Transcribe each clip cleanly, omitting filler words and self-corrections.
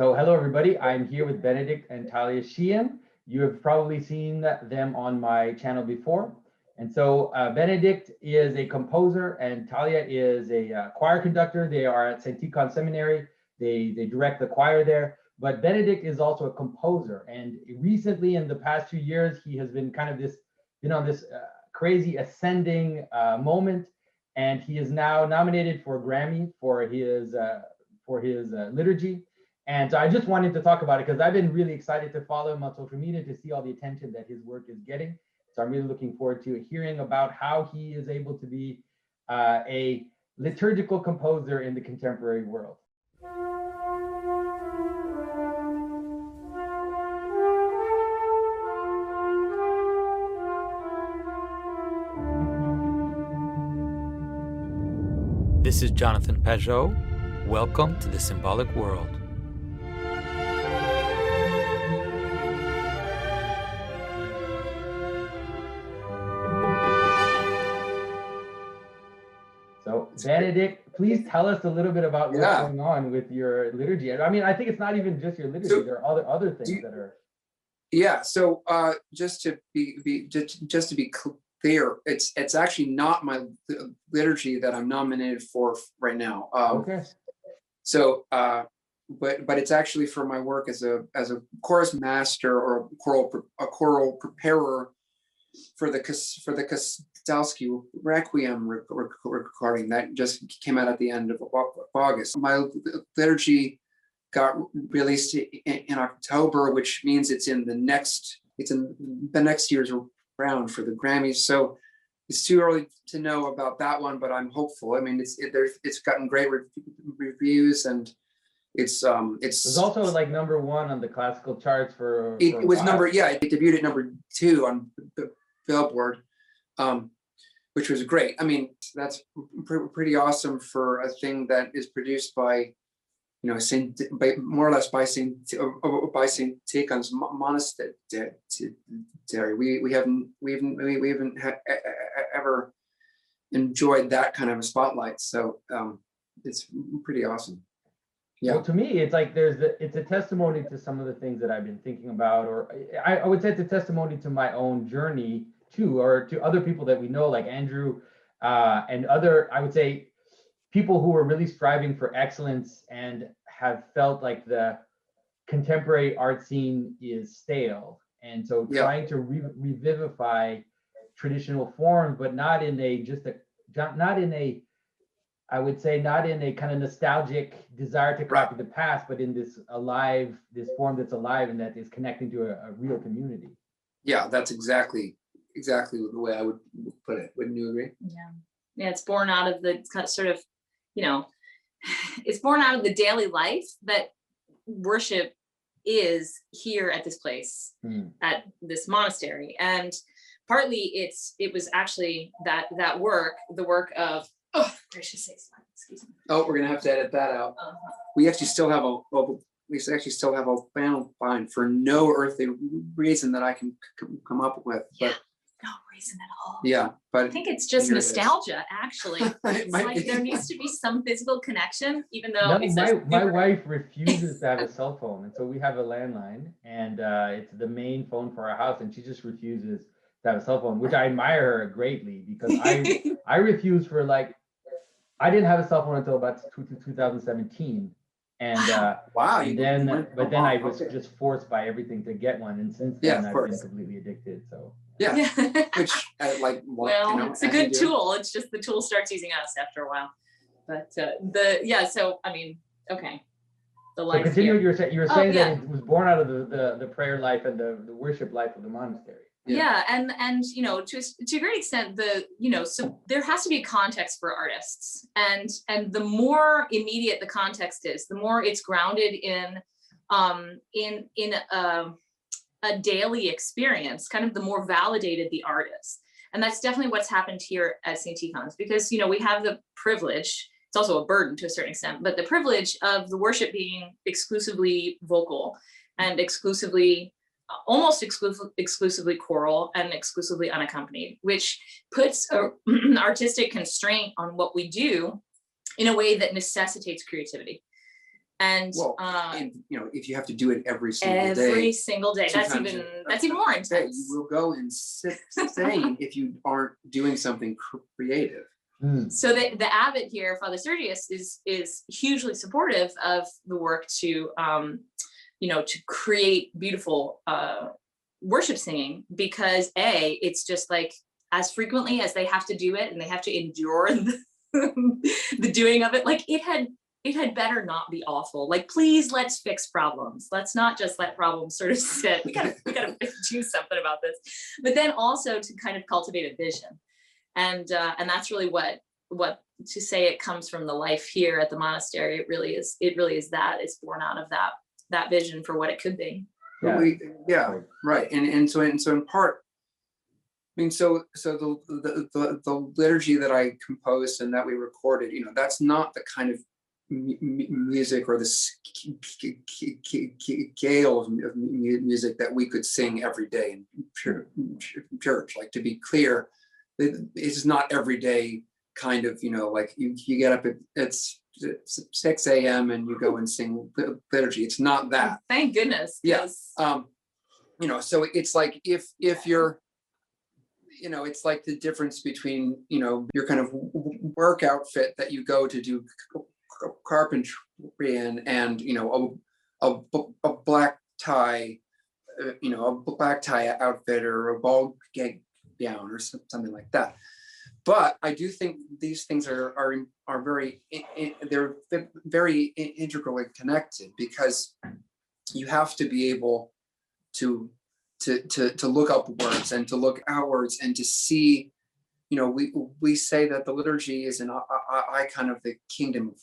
So hello, everybody. I'm here with Benedict and Talia Sheehan. You have probably seen them on my channel before. And so Benedict is a composer and Talia is a choir conductor. They are at St. Tikhon Seminary. They direct the choir there. But Benedict is also a composer. And recently, in the past few years, he has been kind of this, this crazy ascending moment. And he is now nominated for a Grammy for his liturgy. And so I just wanted to talk about it because I've been really excited to follow him on social media to see all the attention that his work is getting. So I'm really looking forward to hearing about how he is able to be a liturgical composer in the contemporary world. This is Jonathan Pajot. Welcome to the Symbolic World. So Benedict, please tell us a little bit about what's going on with your liturgy. I mean, I think it's not even just your liturgy. There are other things that are. Yeah. So just to be clear, it's actually not my liturgy that I'm nominated for right now. Okay. So, but it's actually for my work as a chorus master or a choral preparer for the Kastalsky Requiem recording that just came out at the end of August. My liturgy got released in October, which means it's in the next year's round for the Grammys. So it's too early to know about that one, but I'm hopeful. I mean, it's gotten great reviews, and it's also like #1 on the classical charts for. It was it debuted at #2 on Billboard, which was great. I mean, that's pretty awesome for a thing that is produced by, more or less by St. Tikhon's monastery. We haven't ever enjoyed that kind of a spotlight. So it's pretty awesome. Yeah. Well, to me, it's like it's a testimony to some of the things that I've been thinking about, or I would say it's a testimony to my own journey too, or to other people that we know, like Andrew and other, I would say, people who are really striving for excellence and have felt like the contemporary art scene is stale. And so trying to revivify traditional forms, but not in a I would say not in a kind of nostalgic desire to copy the past, but in this form that's alive and that is connecting to a real community. Yeah, that's exactly the way I would put it. Wouldn't you agree? Yeah, it's born out of the sort of, it's born out of the daily life that worship is here at this place, at this monastery. And partly it was actually that work, the work of, excuse me. Oh, we're gonna have to edit that out. We actually still have a final find for no earthly reason that I can come up with. Yeah, but no reason at all. Yeah, but I think it's just nostalgia, actually. It's like be. There needs to be some physical connection, even though my wife refuses to have a cell phone, and so we have a landline, and it's the main phone for our house, and she just refuses to have a cell phone, which I admire her greatly, because I refuse for I didn't have a cell phone until about 2017. And wow. And then I was just forced by everything to get one, and since then I've been completely addicted. So which it's a good tool. It's just the tool starts using us after a while. But so I mean, okay. The life. So continue what you were saying that it was born out of the prayer life and the worship life of the monastery. Yeah, and to a great extent, so there has to be a context for artists, and the more immediate the context is, the more it's grounded in a daily experience, kind of the more validated the art is. And that's definitely what's happened here at St. Tikhon's, because we have the privilege, it's also a burden to a certain extent, but the privilege of the worship being exclusively vocal and almost exclusively choral and exclusively unaccompanied, which puts an artistic constraint on what we do in a way that necessitates creativity. And Well, and, if you have to do it every single day, that's even more intense. You will go insane if you aren't doing something creative. So the abbot here, Father Sergius, is hugely supportive of the work to to create beautiful worship singing, because it's just like, as frequently as they have to do it and they have to endure the doing of it, like it had better not be awful. Like, please, let's fix problems. Let's not just let problems sort of sit. We gotta do something about this. But then also to kind of cultivate a vision. And that's really what to say it comes from the life here at the monastery. It really is that. It's born out of that vision for what it could be. Right. And so in part, I mean, so the liturgy that I composed and that we recorded, that's not the kind of music or the scale of music that we could sing every day in church. Like, to be clear, it's not everyday kind of, like you get up at 6 a.m. and you go and sing liturgy. It's not that. Thank goodness. Yes. So it's like if you're, it's like the difference between, your kind of work outfit that you go to do carpentry in, and a black tie, a black tie outfit or a ball gown or something like that. But I do think these things are very, they're very integrally connected, because you have to be able to look upwards and to look outwards and to see, we say that the liturgy is an icon of the kingdom of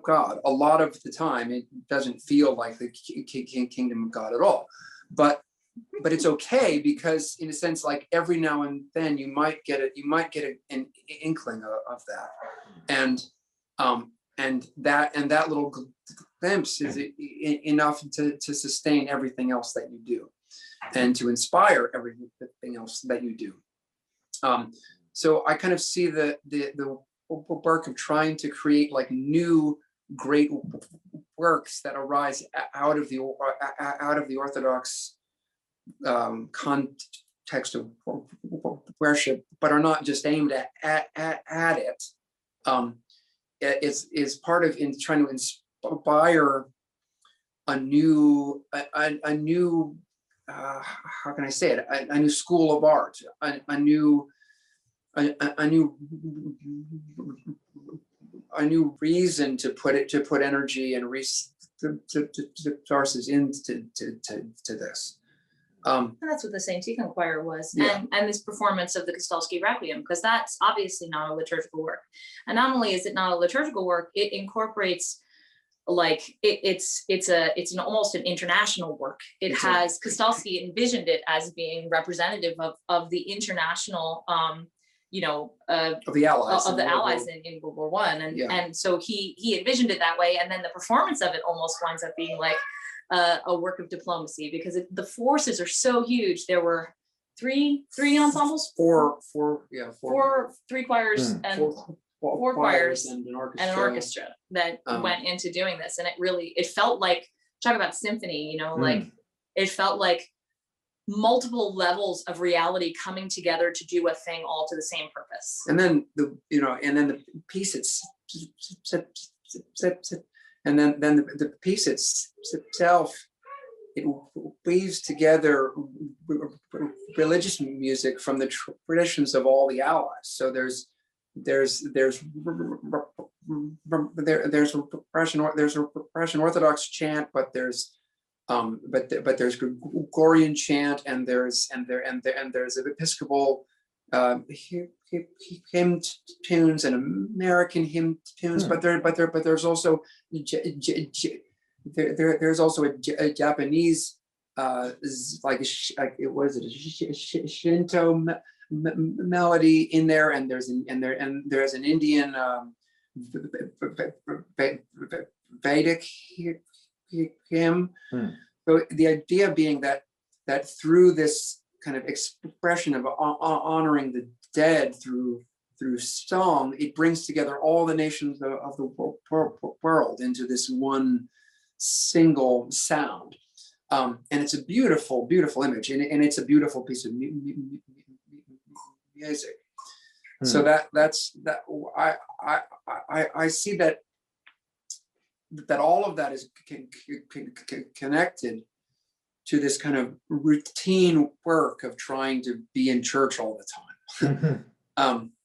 God. A lot of the time, it doesn't feel like the kingdom of God at all. But it's okay, because in a sense, like every now and then you might get an inkling of that. And that little glimpse is enough to sustain everything else that you do, and to inspire everything else that you do. So I kind of see the work of trying to create like new great works that arise out of the Orthodox context of worship, but are not just aimed at it. Is part of in trying to inspire a new how can I say it, a new school of art, a new reason to put energy and resources into this. And that's what the St. Tikhon choir was, and this performance of the Kastalsky Requiem, because that's obviously not a liturgical work. And not only is it not a liturgical work, it incorporates, like it's almost an international work. Kastalsky envisioned it as being representative of the international, of the Allies in World War I, and so he envisioned it that way, and then the performance of it almost winds up being like a work of diplomacy, because the forces are so huge. There were three ensembles, three choirs, and four choirs and an orchestra that went into doing this, and it felt like, talk about symphony, like it felt like multiple levels of reality coming together to do a thing all to the same purpose. And then the piece and then the piece itself, it weaves together religious music from the traditions of all the Allies. So there's Russian Orthodox chant, but there's Gregorian chant, and there's Episcopal hymn tunes and American hymn tunes, but there's also there's also a Japanese like what is it, Shinto melody in there, and there's an Indian Vedic hymn. So the idea being that through this kind of expression of honoring the dead through through song, it brings together all the nations of the world into this one single sound. And it's a beautiful, beautiful image, and it's a beautiful piece of music. So that's I see that all of that is connected to this kind of routine work of trying to be in church all the time.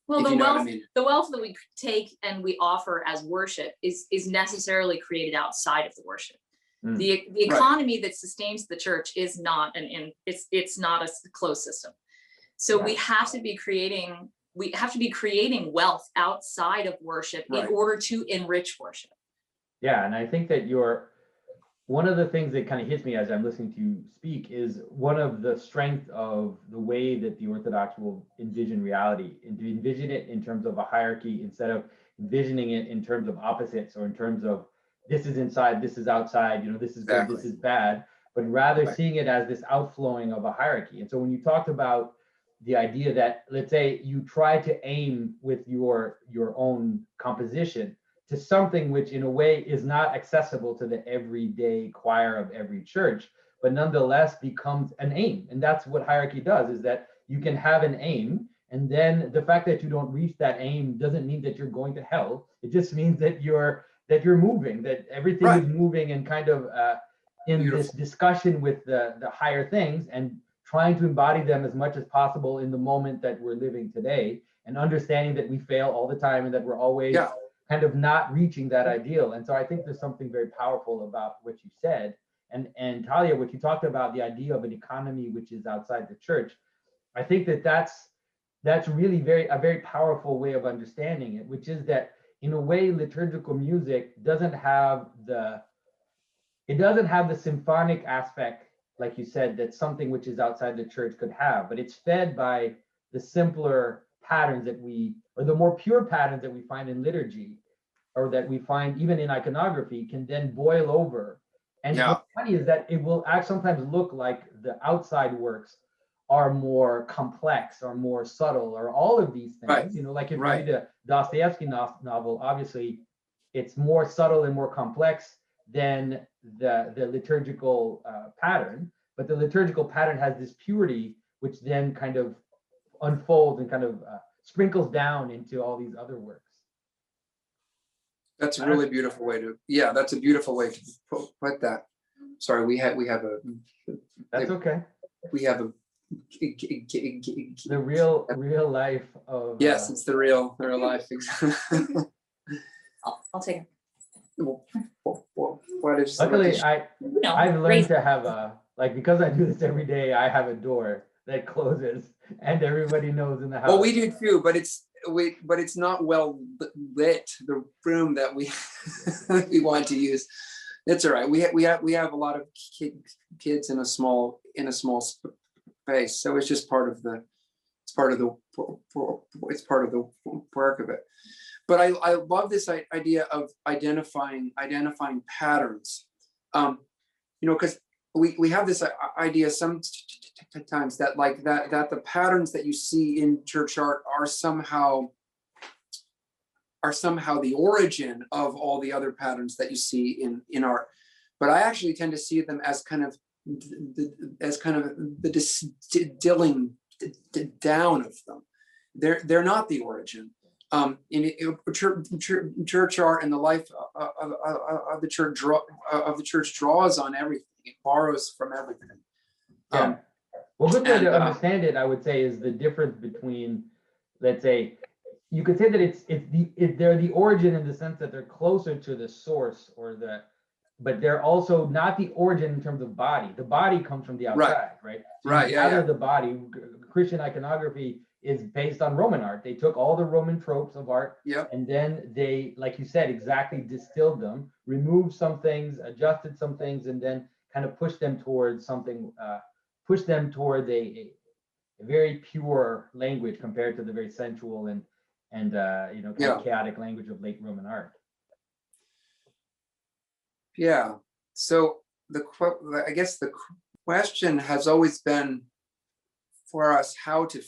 Well, if the you know wealth, what I mean. the wealth that we take and we offer as worship is necessarily created outside of the worship. The economy that sustains the church is not it's not a closed system. So we have to be creating wealth outside of worship in order to enrich worship. Yeah, and I think that one of the things that kind of hits me as I'm listening to you speak is one of the strengths of the way that the Orthodox will envision reality, and to envision it in terms of a hierarchy instead of envisioning it in terms of opposites or in terms of this is inside, this is outside, this is good, this is bad, but rather seeing it as this outflowing of a hierarchy. And so when you talked about the idea that, let's say you try to aim with your own composition to something which in a way is not accessible to the everyday choir of every church, but nonetheless becomes an aim. And that's what hierarchy does, is that you can have an aim, and then the fact that you don't reach that aim doesn't mean that you're going to hell. It just means that you're moving, that everything is moving and kind of in this discussion with the higher things, and trying to embody them as much as possible in the moment that we're living today, and understanding that we fail all the time and that we're always kind of not reaching that ideal. And so I think there's something very powerful about what you said. And Talia, what you talked about, the idea of an economy which is outside the church, I think that's really a very powerful way of understanding it, which is that in a way, liturgical music doesn't have the symphonic aspect, like you said, that something which is outside the church could have, but it's fed by the simpler patterns or the more pure patterns that we find in liturgy, or that we find even in iconography, can then boil over. And what's funny is that it will sometimes look like the outside works are more complex or more subtle or all of these things. Like if you read a Dostoevsky novel, obviously it's more subtle and more complex than the liturgical pattern, but the liturgical pattern has this purity which then kind of unfolds and kind of sprinkles down into all these other works. That's a really beautiful way that's a beautiful way to put that. Sorry, we have a that's okay. We have a the real life of yes, it's the real life. I'll take it. What is luckily I've learned to have because I do this every day, I have a door that closes and everybody knows in the house. Well, we do too, but it's not well lit, the room that we we want to use. It's all right. We have a lot of kids in a small space, so it's just part of the work of it. But I love this idea of identifying patterns, because we have this idea sometimes that that the patterns that you see in church art are somehow the origin of all the other patterns that you see in art. But I actually tend to see them as kind of the distilling down of them. They're not the origin. In church art and the life of the church draws on everything. It borrows from everything. Well, good way to understand it, I would say, is the difference between, let's say, you could say that they're the origin in the sense that they're closer to the source but they're also not the origin in terms of body. The body comes from the outside, right? So out of the body, Christian iconography is based on Roman art. They took all the Roman tropes of art, and then they, like you said, exactly distilled them, removed some things, adjusted some things, and then kind of pushed them towards something, pushed them towards a very pure language compared to the very sensual and kind of chaotic language of late Roman art. Yeah. So I guess the question has always been for us how to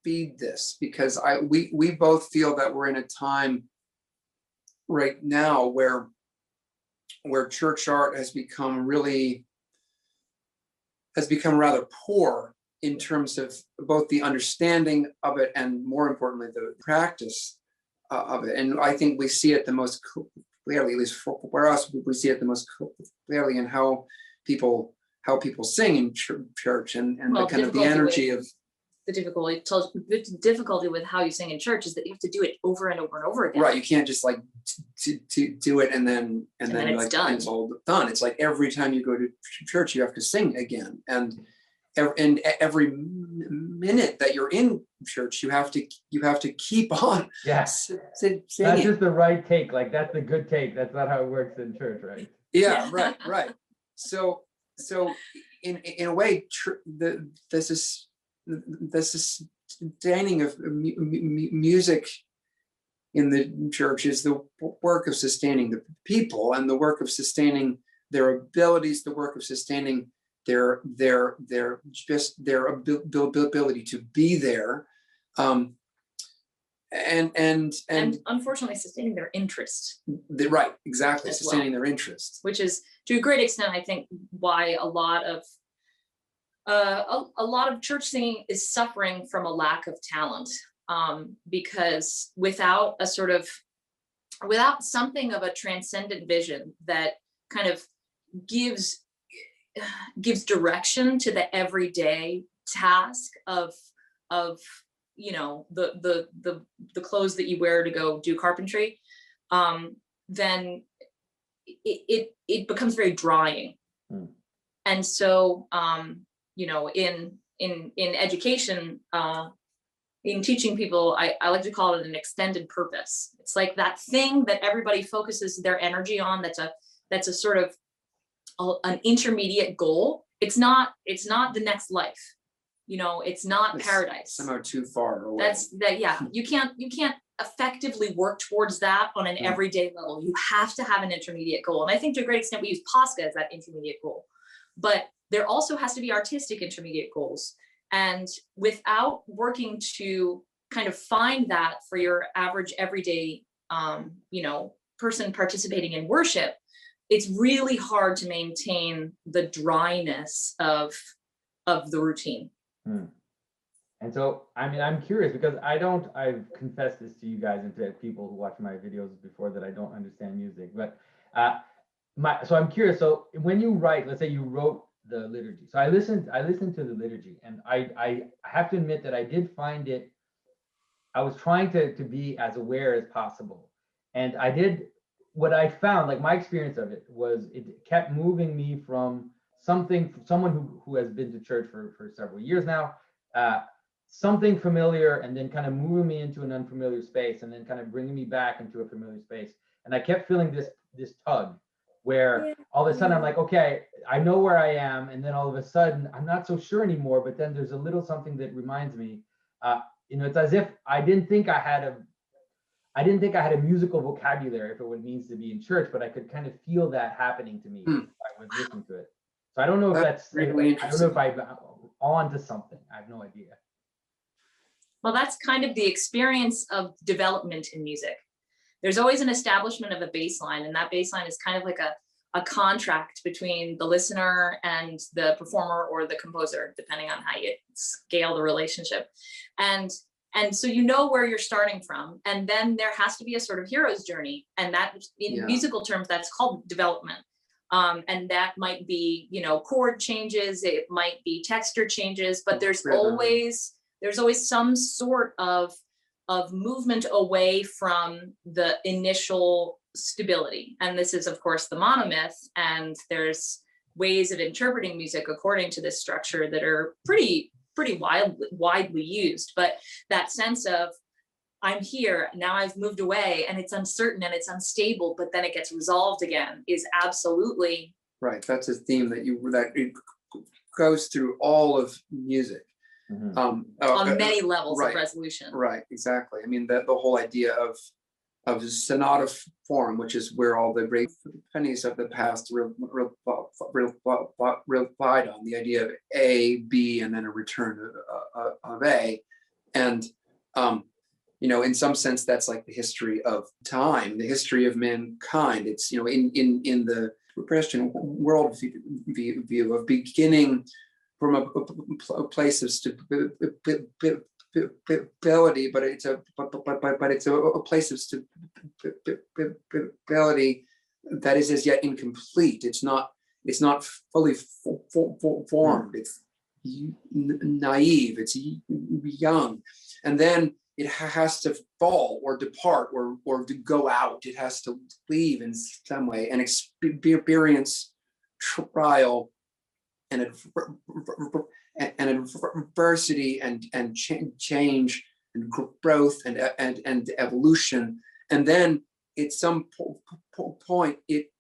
feed this, because we both feel that we're in a time right now where church art has become rather poor in terms of both the understanding of it and, more importantly, the practice of it. And I think we see it the most clearly, at least for us, we see it the most clearly in how people sing in church, and Well, the kind of the energy of the difficulty with how you sing in church is that you have to do it over and over and over again. right. You can't just like to do it and then it's like done. it's all done. It's like every time you go to church, you have to sing again, and every minute that you're in church, you have to keep on. Yes. Singing. That's just the right take. Like, that's the good take. That's not how it works in church, right? Yeah, right. So in a way, the sustaining of music in the church is the work of sustaining the people, and the work of sustaining their abilities, the work of sustaining their ability to be there, and unfortunately sustaining their interest. Right, exactly, as sustaining well, their interest, which is to a great extent, I think, why a lot of church singing is suffering from a lack of talent, because without something of a transcendent vision that kind of gives direction to the everyday task of the clothes that you wear to go do carpentry, then it becomes very drying. And so in education, in teaching people, I like to call it an extended purpose. It's like that thing that everybody focuses their energy on, that's a sort of an intermediate goal. It's not the next life, it's not paradise. Somehow too far away. You can't effectively work towards that on an everyday level. You have to have an intermediate goal. And I think to a great extent we use Pascha as that intermediate goal. But there also has to be artistic intermediate goals. And without working to kind of find that for your average everyday person participating in worship, it's really hard to maintain the dryness of the routine. And so, I mean, I'm curious because I've confessed this to you guys and to people who watch my videos before, that I don't understand music, but so I'm curious. So when you write, let's say you wrote the liturgy. So I listened to the liturgy, and I have to admit that I did find it, I was trying to be as aware as possible. And what I found, like my experience of it was, it kept moving me from someone who has been to church for several years now, something familiar, and then kind of moving me into an unfamiliar space, and then kind of bringing me back into a familiar space. And I kept feeling this tug where all of a sudden I'm like, okay, I know where I am. And then all of a sudden I'm not so sure anymore, but then there's a little something that reminds me, it's as if I didn't think I had a musical vocabulary for what it means to be in church, but I could kind of feel that happening to me if I was listening to it. So I don't know if that's really I don't know if I'm on to something. I have no idea. Well, that's kind of the experience of development in music. There's always an establishment of a baseline, and that baseline is kind of like a contract between the listener and the performer or the composer, depending on how you scale the relationship. And so you know where you're starting from, and then there has to be a sort of hero's journey, and that in musical terms, that's called development. And that might be, chord changes, it might be texture changes, but there's always some sort of movement away from the initial stability. And this is, of course, the monomyth, and there's ways of interpreting music according to this structure that are pretty widely used. But that sense of, I'm here, now I've moved away, and it's uncertain and it's unstable, but then it gets resolved again, is absolutely right. That's a theme that it goes through all of music. On many levels of resolution. Right, exactly. I mean, the whole idea of sonata form, which is where all the great pennies of the past relied on, the idea of A, B, and then a return of A. And, in some sense, that's like the history of time, the history of mankind. It's, in the Christian world view of beginning from a place of stability, but it's a place of stability that is as yet incomplete. It's not fully formed. It's naive. It's young, and then it has to fall or depart or to go out. It has to leave in some way and experience trial and adversity and change and growth and evolution. And then at some point it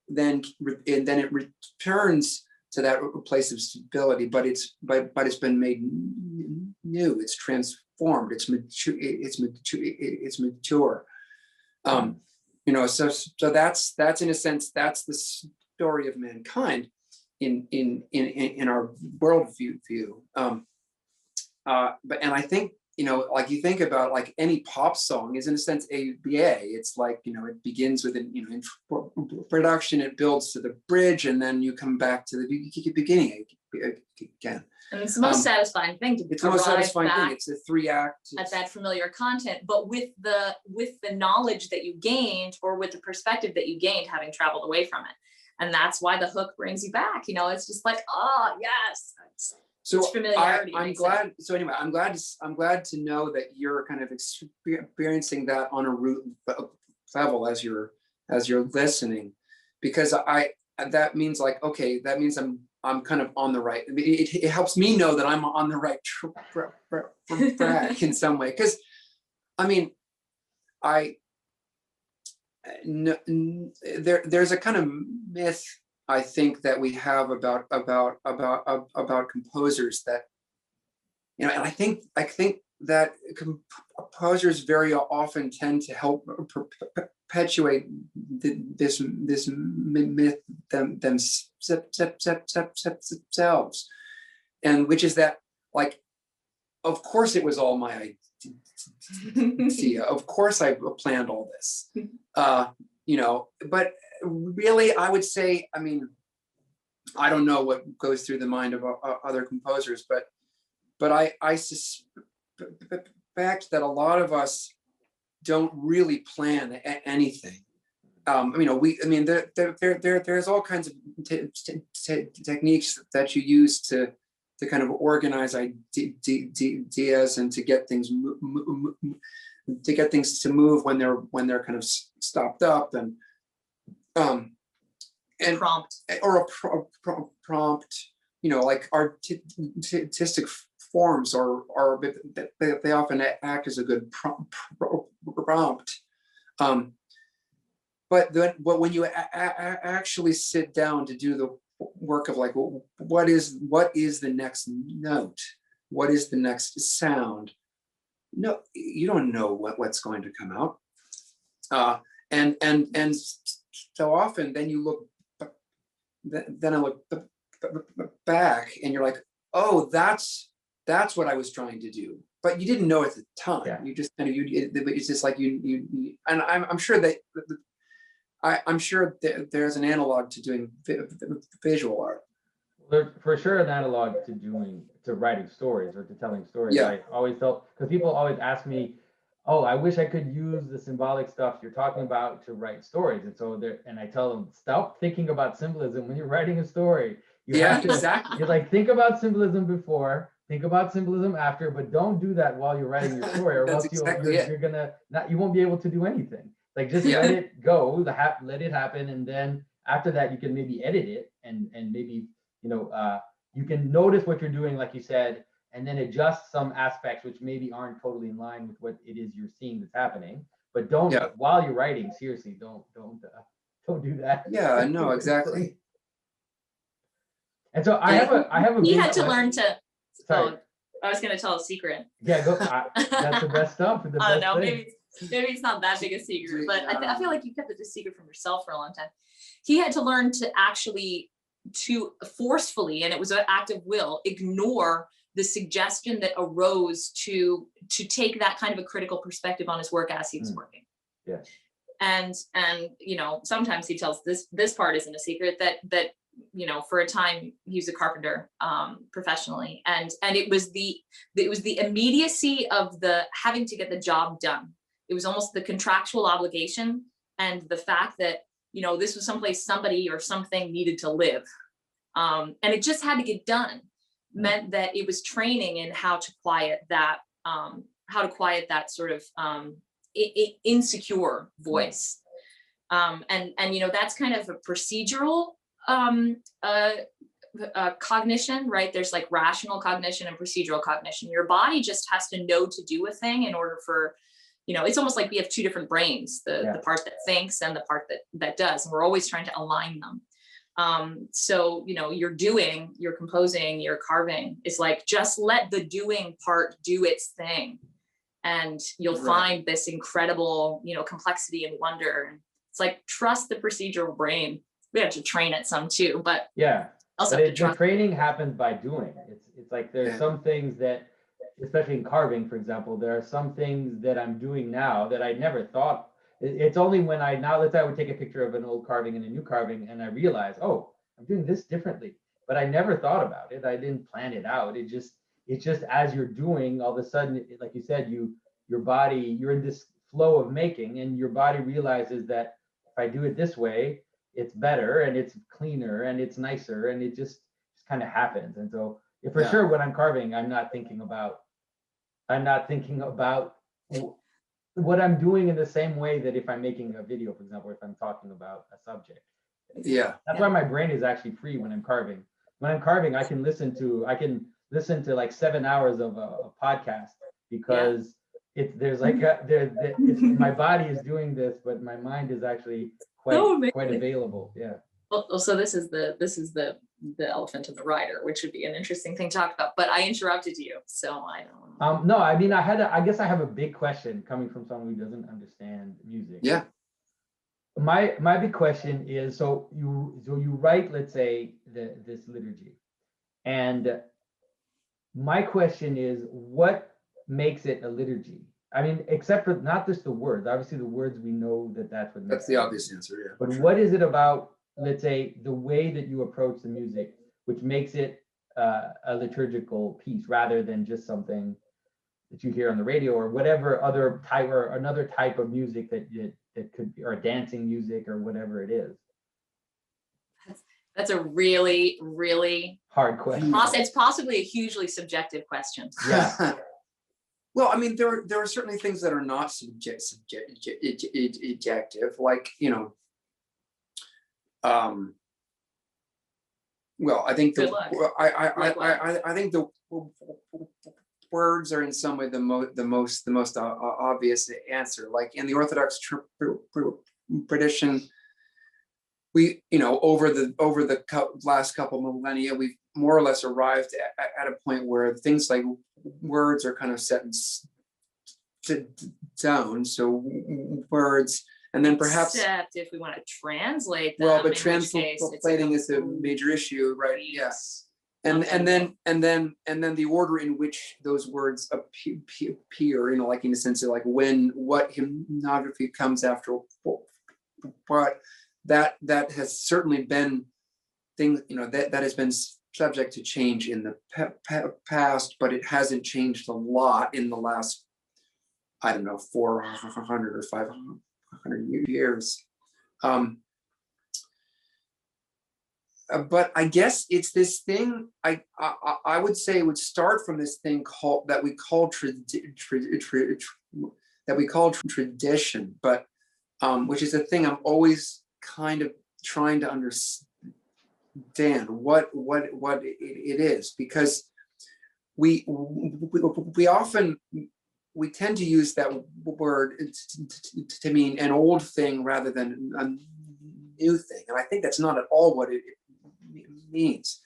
returns to that place of stability, but it's been made new. It's transformed. It's mature. It's mature. So that's in a sense, that's the story of mankind in our worldview. But I think, like you think about like any pop song is in a sense ABA. It's like, it begins with an, in production, it builds to the bridge, and then you come back to the beginning again. And it's the most satisfying thing to It's the most satisfying thing. It's a 3-act. At that familiar content, but with the knowledge that you gained, or with the perspective that you gained having traveled away from it. And that's why the hook brings you back. It's just like, oh yes. So familiarity. I'm glad. So anyway, I'm glad to know that you're kind of experiencing that on a root level as you're listening, because that means like, okay, that means I'm kind of on the right. It helps me know that I'm on the right track in some way. Because there's a kind of myth, I think, that we have about composers that, and I think that composers very often tend to help perpetuate this myth themselves, and which is that, like, of course it was all my idea. Of course I planned all this, but really, I would say, I don't know what goes through the mind of other composers, but I suspect that a lot of us don't really plan anything. There's all kinds of techniques that you use to kind of organize ideas and to get things to move when they're kind of stopped up, and prompt, or a prompt, like artistic forms, or they often act as a good prompt. But when you actually sit down to do the work of, like, what is the next note? What is the next sound? No, you don't know what's going to come out. And so often then you look, then I look back and you're like, oh, that's what I was trying to do. But you didn't know at the time. Yeah. You just kind of, it's just like you and I'm sure that I'm sure there's an analog to doing visual art. There's for sure an analog to writing stories or to telling stories. Yeah. I always felt, because people always ask me, oh, I wish I could use the symbolic stuff you're talking about to write stories. And I tell them, stop thinking about symbolism when you're writing a story. Exactly. You're like, think about symbolism before, think about symbolism after, but don't do that while you're writing your story, or else you're gonna you won't be able to do anything. Like, just let it go, let it happen, and then after that you can maybe edit it and maybe you can notice what you're doing, like you said, and then adjust some aspects which maybe aren't totally in line with what it is you're seeing that's happening. But don't while you're writing, seriously, don't do that. Yeah, no, exactly. And so I have a. He had to learn to. Sorry. I was going to tell a secret. Yeah, go. That's the best stuff. I don't know. Maybe it's not that big a secret, but I feel like you kept it a secret from yourself for a long time. He had to learn to actually forcefully, and it was an act of will, ignore the suggestion that arose to take that kind of a critical perspective on his work as he was working. Yeah. And you know, sometimes he tells this part isn't a secret, that you know, for a time he was a carpenter professionally, and it was the immediacy of the having to get the job done. It was almost the contractual obligation, and the fact that, you know, this was someplace somebody or something needed to live, and it just had to get done, meant that it was training in how to quiet that sort of insecure voice. And you know, that's kind of a procedural cognition, right? There's like rational cognition and procedural cognition. Your body just has to know to do a thing in order for, you know, it's almost like we have two different brains, the part that thinks and the part that does, and we're always trying to align them. So, you know, you're composing, you're carving. It's like, just let the doing part do its thing, and you'll find this incredible, you know, complexity and wonder. It's like, trust the procedural brain. We have to train it some too, but also the training happens by doing. It's like there's some things that, especially in carving, for example, there are some things that I'm doing now that I never thought. It's only when let's say I would take a picture of an old carving and a new carving, and I realize, oh, I'm doing this differently, but I never thought about it. I didn't plan it out. It's just as you're doing, all of a sudden, like you said, your body, you're in this flow of making, and your body realizes that if I do it this way, it's better and it's cleaner and it's nicer, and it just kind of happens. And so for sure, when I'm carving, I'm not thinking about what I'm doing in the same way that if I'm making a video, for example, if I'm talking about a subject. That's why my brain is actually free when I'm carving. When I'm carving, I can listen to like 7 hours of a podcast, because my body is doing this, but my mind is actually quite available. Well, so this is the elephant in the rider, which would be an interesting thing to talk about, but I interrupted you, so I don't. No, I mean, I guess I have a big question coming from someone who doesn't understand music. My big question is, so you write, let's say, this liturgy, and my question is, what makes it a liturgy? I mean, except for not just the words. Obviously, the words, we know that's the obvious answer. But what is it about, let's say, the way that you approach the music, which makes it a liturgical piece rather than just something that you hear on the radio or whatever other type, or another type of music that could be, or dancing music or whatever it is? That's a really, really hard question. It's possibly a hugely subjective question. Well, I mean, there are certainly things that are not subjective, like, you know, well, I think I think the words are in some way the most obvious answer. Like in the Orthodox tradition, we, you know, over the last couple millennia, we've more or less arrived at a point where things like words are kind of set down. So words, and then perhaps, except if we want to translate them, well, but translating is a major issue, right? Yes. And then the order in which those words appear, you know, like in the sense of like what hymnography comes after what, that has certainly been things, you know, that has been subject to change in the past, but it hasn't changed a lot in the last, I don't know, 400 or 500 years. But I guess it's this thing. I would say it would start from this thing that we call tradition, but which is a thing I'm always kind of trying to understand what it is, because we tend to use that word to mean an old thing rather than a new thing, and I think that's not at all what it means.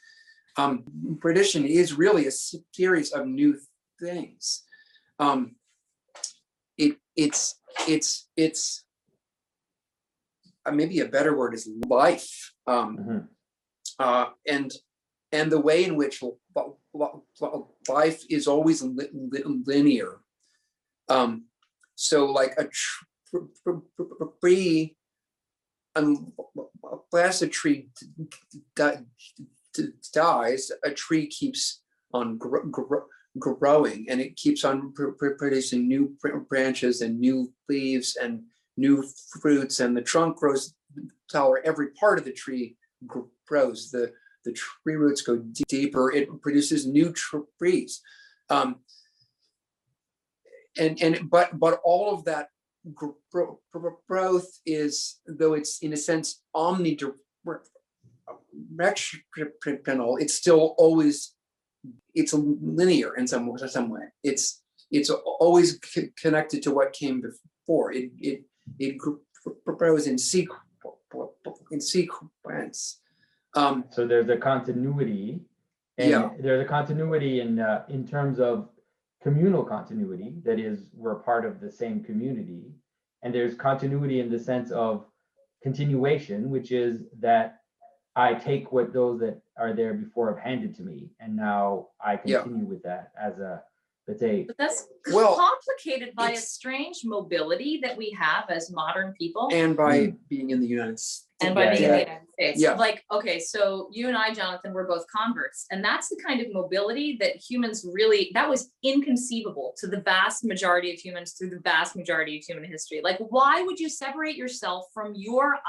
Tradition is really a series of new things. It's maybe a better word is life. and the way in which life is always linear. So like a tree, unless a tree dies, a tree keeps on growing, and it keeps on producing new branches and new leaves and new fruits, and the trunk grows taller. Every part of the tree grows. The tree roots go deeper. It produces new trees, but all of that growth is, though it's in a sense omnidirectional, it's still always, it's linear in some way. It's always connected to what came before. It grows in sequence. So there's a continuity, and there's a continuity in terms of communal continuity. That is, we're part of the same community, and there's continuity in the sense of continuation, which is that I take what those that are there before have handed to me, and now I continue with that as a, let's say. But that's complicated by a strange mobility that we have as modern people. And by being in the United States. And by being in the United States. Yeah. Like, okay, so you and I, Jonathan, we're both converts. And that's the kind of mobility that humans really, that was inconceivable to the vast majority of humans through the vast majority of human history. Like, why would you separate yourself from your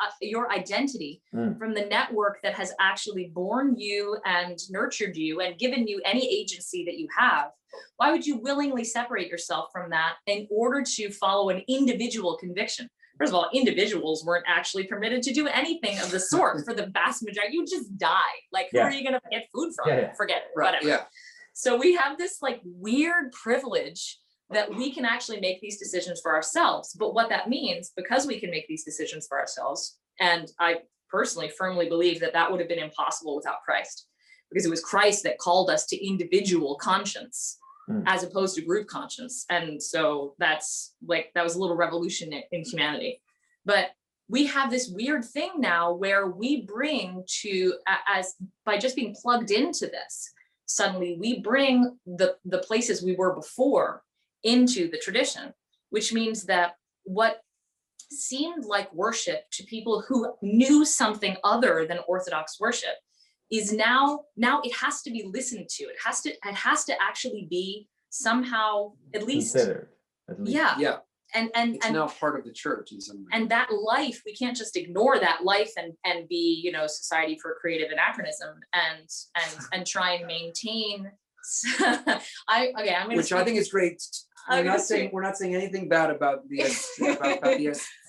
identity, from the network that has actually born you and nurtured you and given you any agency that you have? Why would you willingly separate yourself from that in order to follow an individual conviction? First of all, individuals weren't actually permitted to do anything of the sort for the vast majority. You just die. Like, who are you going to get food from? Forget it, whatever. Yeah. So we have this like weird privilege that we can actually make these decisions for ourselves. But what that means, because we can make these decisions for ourselves, and I personally firmly believe that that would have been impossible without Christ, because it was Christ that called us to individual conscience as opposed to group conscience. And so that's like, that was a little revolution in humanity. But we have this weird thing now where we bring to, as by just being plugged into this, suddenly we bring the places we were before into the tradition, which means that what seemed like worship to people who knew something other than Orthodox worship is now it has to be listened to. It has to actually be somehow at least considered. Yeah. And it's now part of the church in some way. And that life, we can't just ignore that life and be, you know, Society for Creative Anachronism and try and maintain. I'm gonna which I think is great. We're not saying anything bad about the SCA.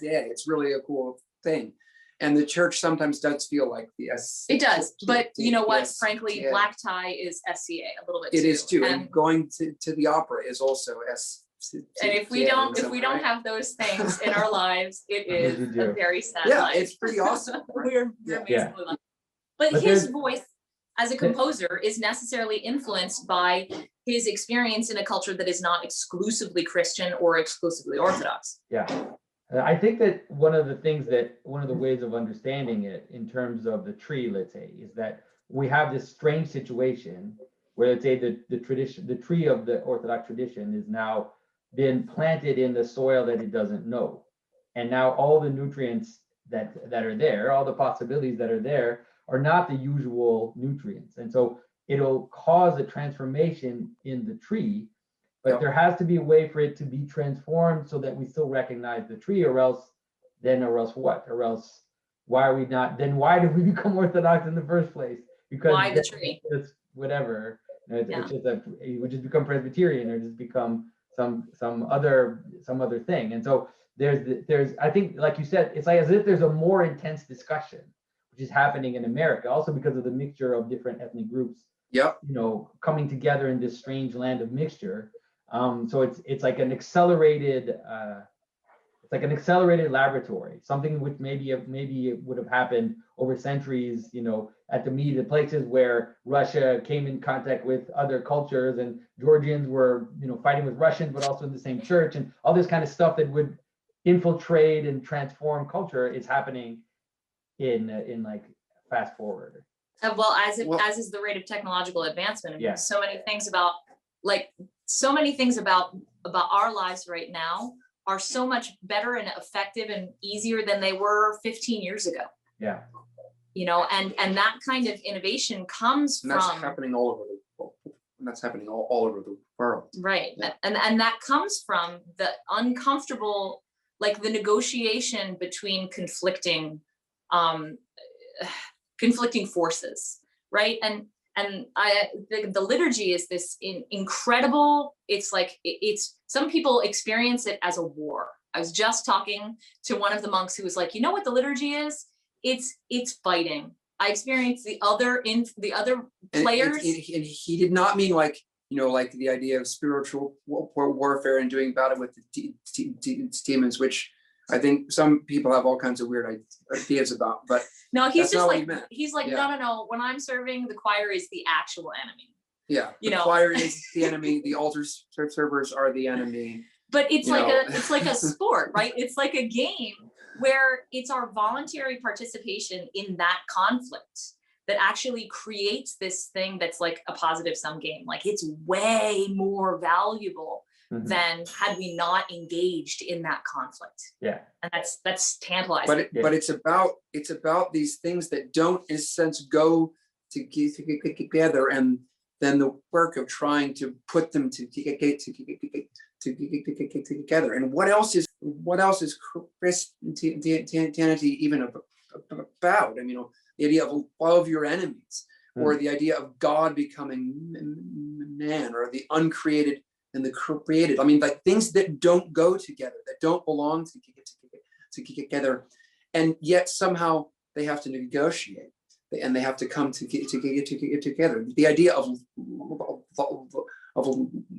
It's really a cool thing. And the church sometimes does feel like the SCA. It does, but you know what? Frankly, black tie is SCA a little bit. It is too, and going to the opera is also SCA. And if we don't have those things in our lives, it is a very sad life. It's pretty awesome. We're amazingly lucky. But his voice as a composer is necessarily influenced by his experience in a culture that is not exclusively Christian or exclusively Orthodox. Yeah. I think that one of the ways of understanding it in terms of the tree, let's say, is that we have this strange situation where, let's say, the tree of the Orthodox tradition is now been planted in the soil that it doesn't know. And now all the nutrients that are there, all the possibilities that are there are not the usual nutrients. And so it'll cause a transformation in the tree. But there has to be a way for it to be transformed so that we still recognize the tree, or else what? Or else why are we not? Then why did we become Orthodox in the first place? Because why the tree? It's whatever. It's just you would just become Presbyterian or just become some other thing. And so there's I think, like you said, it's like as if there's a more intense discussion which is happening in America, also because of the mixture of different ethnic groups. You know, coming together in this strange land of mixture. So it's like an accelerated laboratory, something which maybe it would have happened over centuries, you know, at the places where Russia came in contact with other cultures, and Georgians were, you know, fighting with Russians, but also in the same church, and all this kind of stuff that would infiltrate and transform culture is happening in like fast forward. Well, as Well- as is the rate of technological advancement. I mean, Yeah. so many things about our lives right now are so much better and effective and easier than they were 15 years ago. Yeah. You know, and that kind of innovation comes And that's from happening all over the world. And that's happening all over the world. right. Yeah. And that comes from the uncomfortable, like the negotiation between conflicting forces, right? And the liturgy is this incredible, it's like it's some people experience it as a war. I was just talking to one of the monks who was like, you know what the liturgy is? It's fighting. I experienced the other players. And he did not mean like, you know, like the idea of spiritual warfare and doing battle with the demons, which I think some people have all kinds of weird ideas about. But no, he's that's not just what he like, meant. he's like, Yeah. no. When I'm serving, the choir is the actual enemy. yeah, You the know. choir is the enemy. The altar servers are the enemy. But it's You like know. it's like a sport, right? It's like a game where it's our voluntary participation in that conflict that actually creates this thing that's like a positive sum game. Like it's way more valuable Mhm. than had we not engaged in that conflict. Yeah. And that's tantalizing. But it's about these things that don't, in a sense, go together, and then the work of trying to put them together. And what else is Christianity even about? I mean, you know, the idea of love your enemies, or the idea of God becoming man, or the uncreated and the created. I mean, like things that don't go together, that don't belong together, and yet somehow they have to negotiate, and they have to come together. The idea of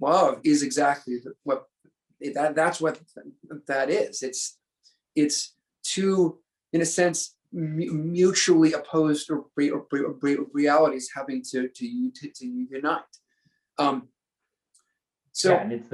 love is exactly what that's what that is. It's two, in a sense, mutually opposed realities having to unite. So Yeah, and it's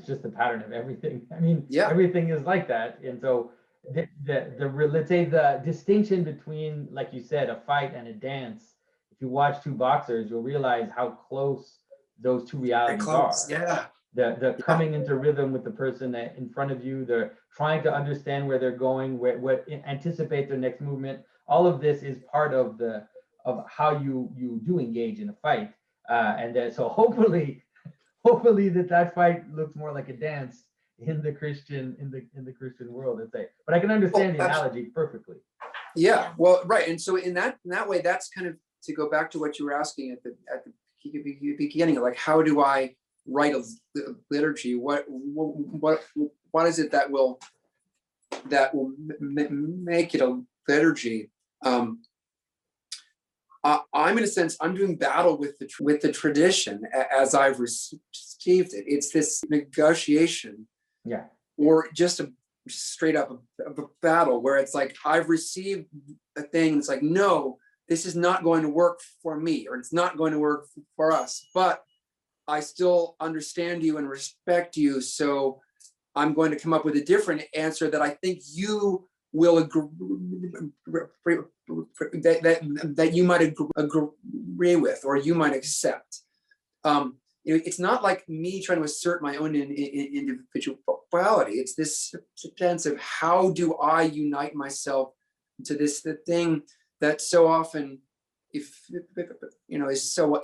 just the pattern of everything. I mean, Yeah. everything is like that. And so let's say the distinction between, like you said, a fight and a dance, if you watch two boxers, you'll realize how close those two realities are. yeah. The coming into rhythm with the person that in front of you, they're trying to understand where they're going, what anticipate their next movement. All of this is part of how you do engage in a fight. So hopefully that fight looks more like a dance in the Christian world. But I can understand the analogy perfectly. Yeah, well, right. And so in that way, that's kind of to go back to what you were asking at the beginning, like how do I write a liturgy? What is it that will make it a liturgy? I'm in a sense, I'm doing battle with the tradition as I've received it. It's this negotiation, Yeah. or just a straight up a battle where it's like I've received a thing. It's like, no, this is not going to work for me, or it's not going to work for us. But I still understand you and respect you, so I'm going to come up with a different answer that I think you will agree that you might agree with, or you might accept. It's not like me trying to assert my own individuality. It's this sense of how do I unite myself to this thing that so often,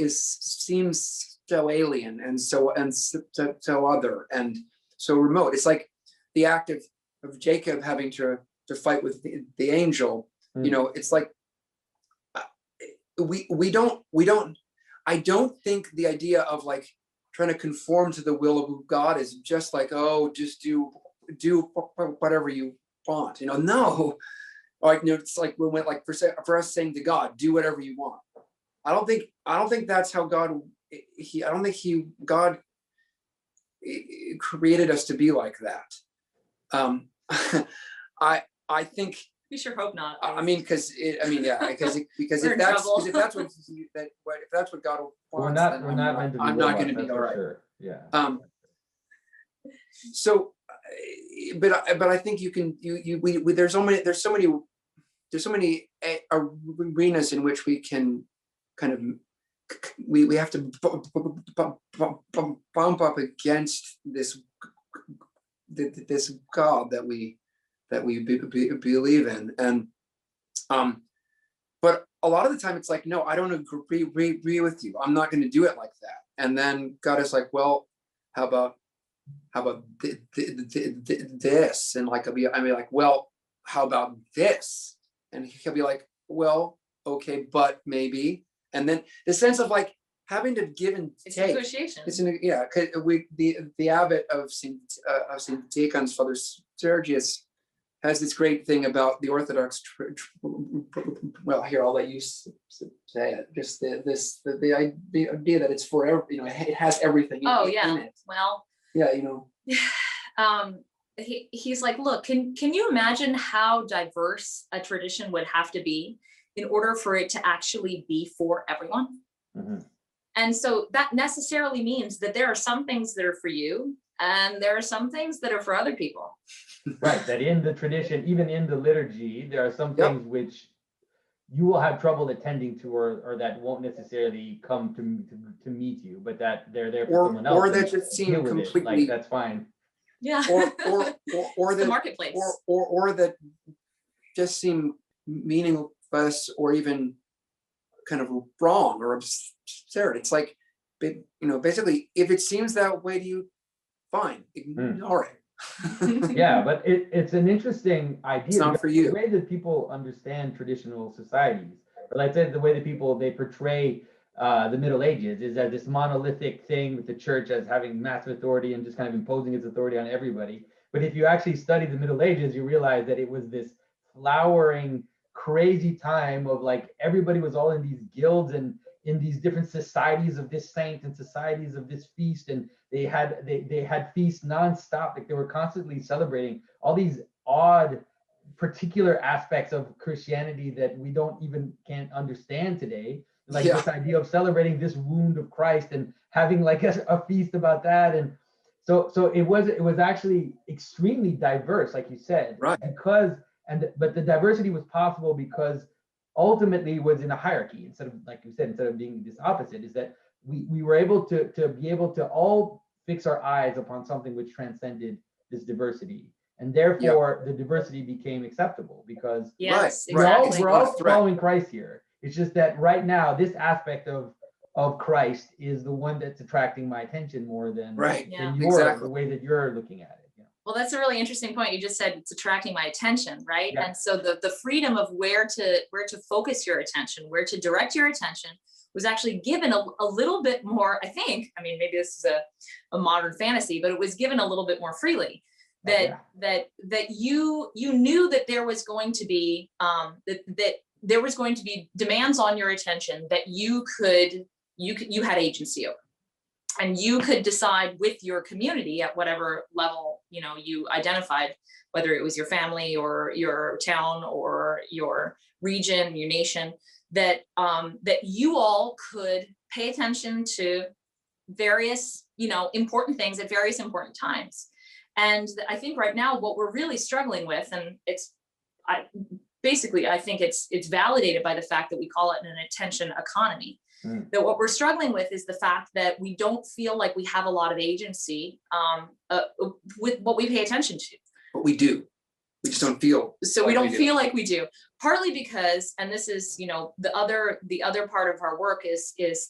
seems so alien and so other and so remote. It's like the act of Jacob having to fight with the angel. It's like I don't think the idea of like trying to conform to the will of God is just like, oh, just do whatever you want. No, like, it's like we went like for us saying to God, do whatever you want. I don't think that's how God created us to be like that. I think. We sure hope not. I mean, because if that's what God wants, We're not meant to be. I'm not going to be robots, all right. sure. Yeah. So, but I think you can. There's so many there's so many arenas in which we can kind of, we have to bump up against this God that we believe in. And but a lot of the time it's like, no, I don't agree with you. I'm not going to do it like that. And then God is like, well, how about this? And like, I mean, like, well, how about this? And he'll be like, well, okay, but maybe. And then the sense of like having to give and It's take. negotiation. It's yeah. The abbot of Saint Tikhon's, Father Sergius, has this great thing about the Orthodox. Well, here I'll let you say it. Just the idea that it's forever. You know, it has everything. Oh in yeah. it. Well. Yeah, you know. He's like, look, can you imagine how diverse a tradition would have to be in order for it to actually be for everyone? Mm-hmm. And so that necessarily means that there are some things that are for you, and there are some things that are for other people. Right, that in the tradition, even in the liturgy, there are some things which you will have trouble attending to, or that won't necessarily come to meet you, but that they're there for someone else. Or that just seem completely, like, that's fine. Yeah. Or the that marketplace. Or that just seem meaningless, or even kind of wrong or absurd. It's like, you know, basically, if it seems that way to you, fine, ignore it. Yeah, but it's an interesting idea. It's not for you. The way that people understand traditional societies, or like I said, the way that they portray the Middle Ages is as this monolithic thing with the church as having massive authority and just kind of imposing its authority on everybody. But if you actually study the Middle Ages, you realize that it was this flowering, crazy time of like everybody was all in these guilds and in these different societies of this saint and societies of this feast, and they had feasts nonstop. Like they were constantly celebrating all these odd particular aspects of Christianity that we can't understand today. Like this idea of celebrating this wound of Christ and having like a feast about that. And so it was actually extremely diverse, like you said, right? But the diversity was possible because ultimately it was in a hierarchy instead of, like you said, instead of being this opposite, is that we were able to be able to all fix our eyes upon something which transcended this diversity. And therefore the diversity became acceptable because we're all following Christ here. It's just that right now, this aspect of Christ is the one that's attracting my attention more than the way that you're looking at it. Well, that's a really interesting point. You just said it's attracting my attention, right? Yeah. And so the freedom of where to focus your attention, where to direct your attention, was actually given a little bit more, I think. I mean, maybe this is a modern fantasy, but it was given a little bit more freely. That you knew that there was going to be that there was going to be demands on your attention that you had agency over. And you could decide with your community at whatever level, you know, you identified, whether it was your family or your town or your region, your nation, that you all could pay attention to various, you know, important things at various important times. And I think right now what we're really struggling with, and I think it's validated by the fact that we call it an attention economy. That what we're struggling with is the fact that we don't feel like we have a lot of agency with what we pay attention to. But we do. We just don't feel. So we don't feel like we do. Partly because, and this is, you know, the other part of our work is this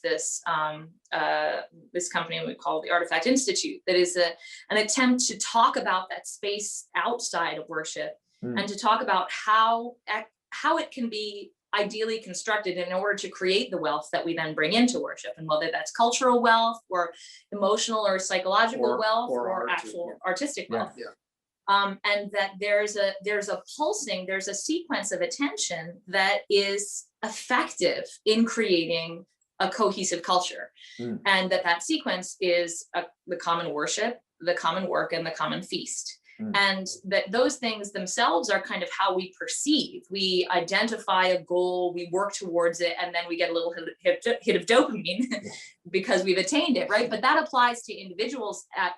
this company we call the Artifact Institute, that is an attempt to talk about that space outside of worship and to talk about how it can be ideally constructed in order to create the wealth that we then bring into worship, and whether that's cultural wealth or emotional or psychological wealth or actual artistic wealth. And that there's a sequence of attention that is effective in creating a cohesive culture, and that sequence is the common worship, the common work, and the common feast. And that those things themselves are kind of how we perceive. We identify a goal, we work towards it, and then we get a little hit of dopamine because we've attained it, right? But that applies to individuals, that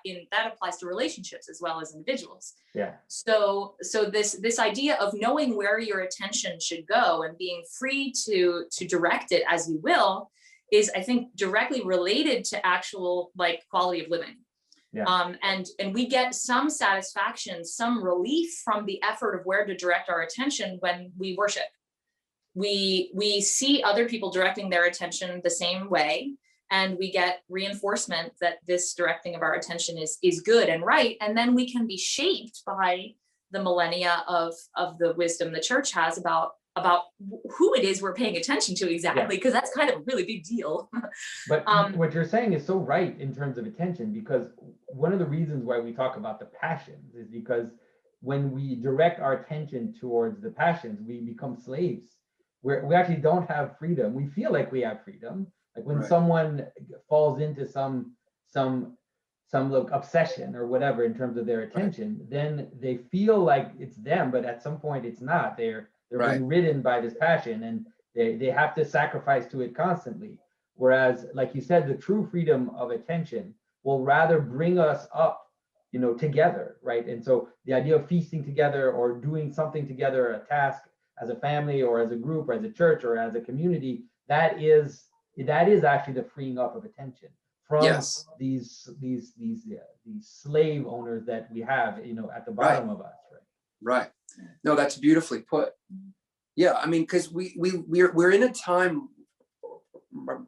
applies to relationships as well as individuals. Yeah. So this idea of knowing where your attention should go and being free to direct it as you will is, I think, directly related to actual like quality of living. Yeah. And we get some satisfaction, some relief from the effort of where to direct our attention when we worship. We see other people directing their attention the same way, and we get reinforcement that this directing of our attention is good and right. And then we can be shaped by the millennia of the wisdom the church has about who it is we're paying attention to exactly, because that's kind of a really big deal. But what you're saying is so right in terms of attention, because one of the reasons why we talk about the passions is because when we direct our attention towards the passions, we become slaves. We actually don't have freedom. We feel like we have freedom. Like when someone falls into some like obsession or whatever in terms of their attention, then they feel like it's them, but at some point it's not. They're being ridden by this passion, and they have to sacrifice to it constantly. Whereas, like you said, the true freedom of attention will rather bring us up, together, right? And so the idea of feasting together or doing something together, a task as a family or as a group or as a church or as a community, that is actually the freeing up of attention from these slave owners that we have, at the bottom of us, right? Right. No, that's beautifully put. Yeah, I mean, because we're in a time,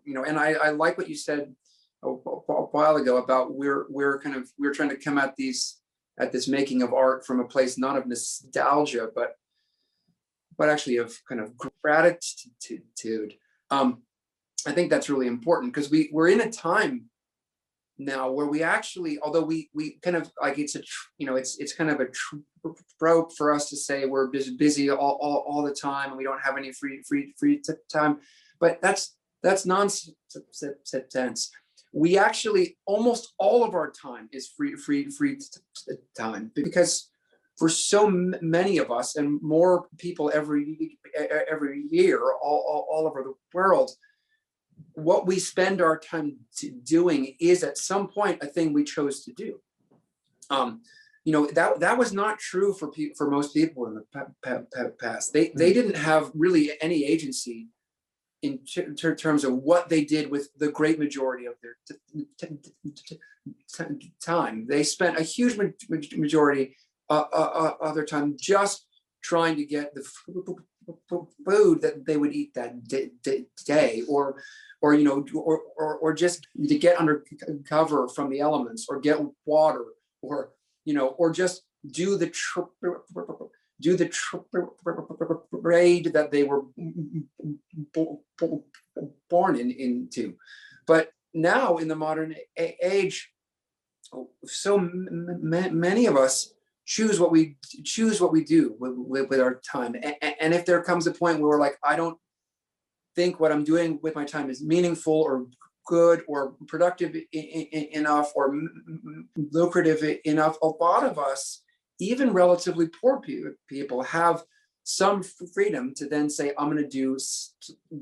and I like what you said a while ago about we're trying to come at this making of art from a place not of nostalgia, but actually of kind of gratitude. I think that's really important because we're in a time now where we actually, although we kind of like it's kind of a trope for us to say we're busy all the time and we don't have any free time, but that's nonsense. We actually, almost all of our time is free time, because for so many of us and more people every year all over the world, what we spend our time doing is at some point a thing we chose to do. That was not true for most people in the past. They didn't have really any agency in terms of what they did with the great majority of their time. They spent a huge majority of their time just trying to get the food that they would eat that day, or just to get under cover from the elements, or get water, or just do the trade that they were born into. But now in the modern age, so many of us choose what we do with our time. And if there comes a point where we're like, I don't think what I'm doing with my time is meaningful or good or productive enough or lucrative enough, a lot of us, even relatively poor people, have some freedom to then say, I'm going to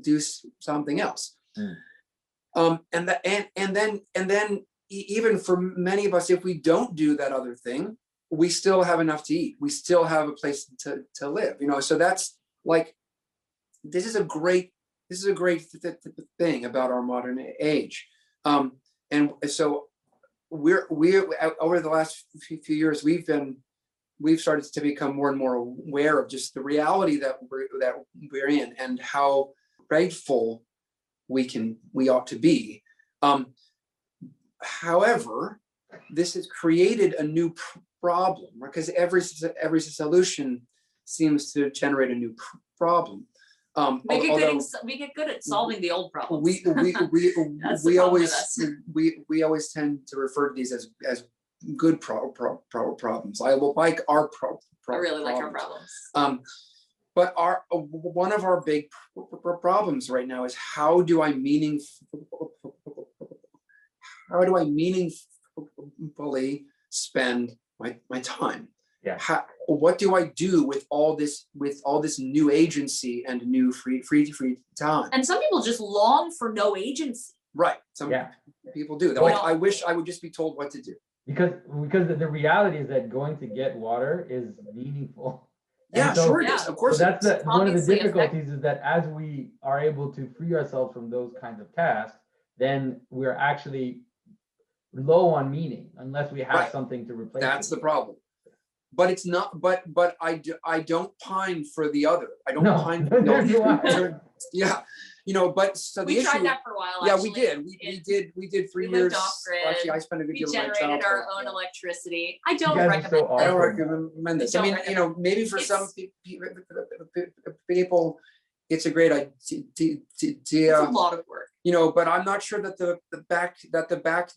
do something else. And then even for many of us, if we don't do that other thing, we still have enough to eat. We still have a place to live. So that's like, this is a great thing about our modern age. And so we over the last few years, we've started to become more and more aware of just the reality that we're in, and how grateful we ought to be. However, this has created a new problem, because every solution seems to generate a new problem. We get good at solving the old problems. We always tend to refer to these as good problems. I like our I really like our problems. But one of our big problems right now is how do I meaningfully spend my time? Yeah. What do I do with all this new agency and new free time? And some people just long for no agency. Right. Some people do. They're Well, like, I wish I would just be told what to do. Because the reality is that going to get water is meaningful. Yeah, And so, sure it is. Of course, so that's it is. one of the Obviously difficulties is that as we are able to free ourselves from those kinds of tasks, then we're actually low on meaning unless we have Right. something to replace That's it. the problem. But it's not. But I don't pine for the other. I don't pine for the neither do I. other. Yeah, you know. But so the We issue. tried that for a while. Yeah, actually. we did for we years. lived off grid. Actually, I spent a good We deal of my generated childhood. our own electricity. I don't guys are recommend so it. I don't awesome. recommend this. I I don't mean, you know, maybe for some people, it's a great idea. It's a lot of work. You know, but I'm not sure that the back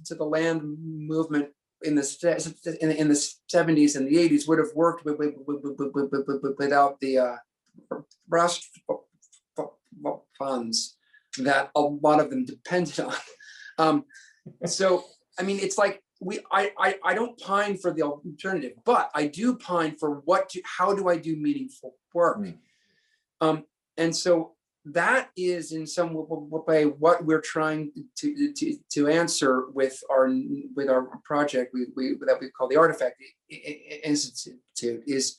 to the land movement in the 70s and the 80s would have worked without the trust funds that a lot of them depended on. So I mean, it's like I don't pine for the alternative, but I do pine for how do I do meaningful work? And so that is in some way what we're trying to answer with our project that we call the Artifact Institute is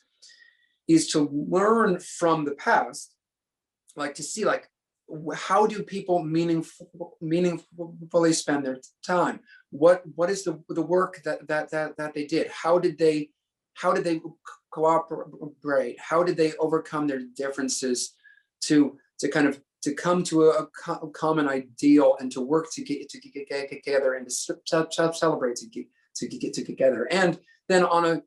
to learn from the past, like to see like how do people meaningfully spend their time? What is the work that they did? How did they cooperate? How did they overcome their differences to come to a common ideal and to work to get together and to celebrate to get together? And then on a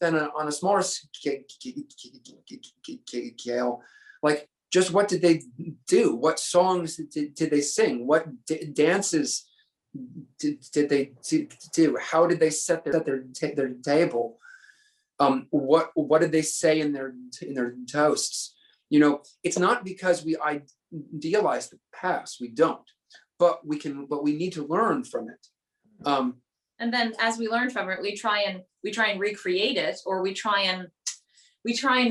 on a smaller scale, like just what did they do? What songs did they sing? What dances did they do? How did they set their table? What did they say in their toasts? You know, it's not because we idealize the past. We don't, but we need to learn from it. And then as we learn from it, we try and recreate it, or we try and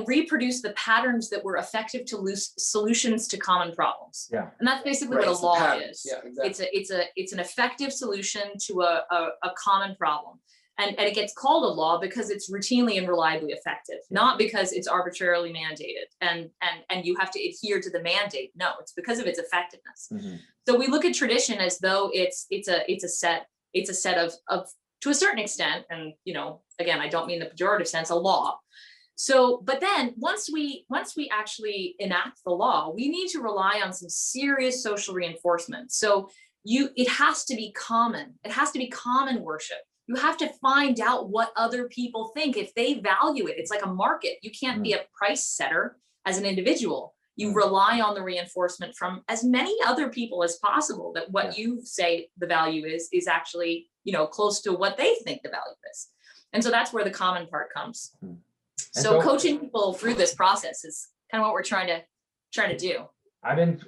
reproduce the patterns that were effective to solutions to common problems. Yeah. And that's basically Right, what a law is. Yeah, exactly. It's an effective solution to a common problem. And it gets called a law because it's routinely and reliably effective, not because it's arbitrarily mandated and you have to adhere to the mandate. No, it's because of its effectiveness. Mm-hmm. So we look at tradition as though it's a set of to a certain extent, and you know, again, I don't mean the pejorative sense, a law. So, but then once we actually enact the law, we need to rely on some serious social reinforcement. So it has to be common. It has to be common worship. You have to find out what other people think. If they value it, it's like a market. You can't be a price setter as an individual. You rely on the reinforcement from as many other people as possible that what you say the value is actually, you know, close to what they think the value is. And so that's where the common part comes. So coaching people through this process is kind of what we're trying to do. I've been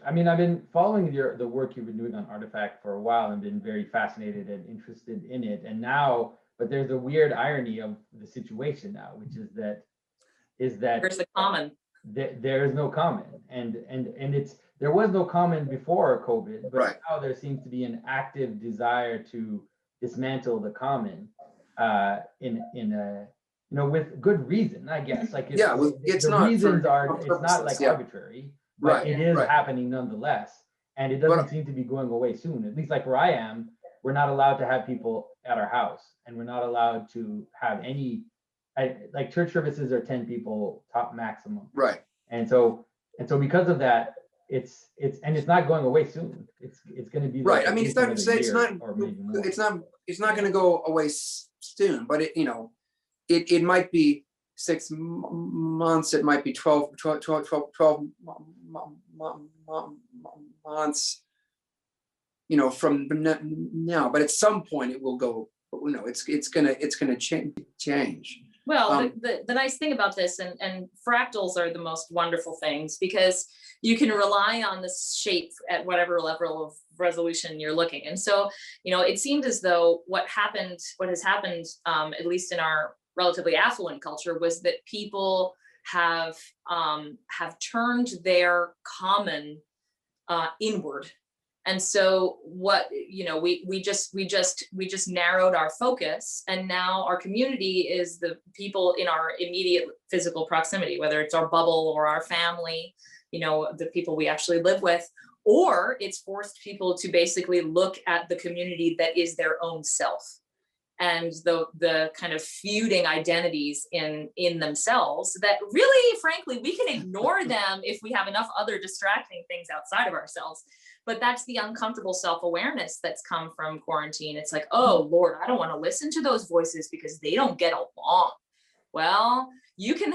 following the work you've been doing on Artifact for a while and been very fascinated and interested in it. And now, but there's a weird irony of the situation now, which is that There's the common. There is no common, and there was no common before COVID, but now there seems to be an active desire to dismantle the common, in a with good reason, I guess. Like it's not reasons it's not like arbitrary, but it is happening nonetheless, and it doesn't seem to be going away soon. At least like where I am, we're not allowed to have people at our house, and we're not allowed to have any. Like church services are 10 people top maximum. Right. And so because of that, it's not going away soon. It's going to be right. I mean, it's not going to go away soon, but it might be 6 months. It might be 12 months, from now, but at some point it will go, it's going to change. Well, the nice thing about this, and fractals are the most wonderful things, because you can rely on this shape at whatever level of resolution you're looking. And so, it seemed as though what has happened, at least in our relatively affluent culture, was that people have turned their common inward. And so we just narrowed our focus, and now our community is the people in our immediate physical proximity, whether it's our bubble or our family, the people we actually live with, or it's forced people to basically look at the community that is their own self, and the kind of feuding identities in themselves that really, frankly, we can ignore them if we have enough other distracting things outside of ourselves. But that's the uncomfortable self-awareness that's come from quarantine. It's like, oh Lord, I don't want to listen to those voices because they don't get along. Well, you can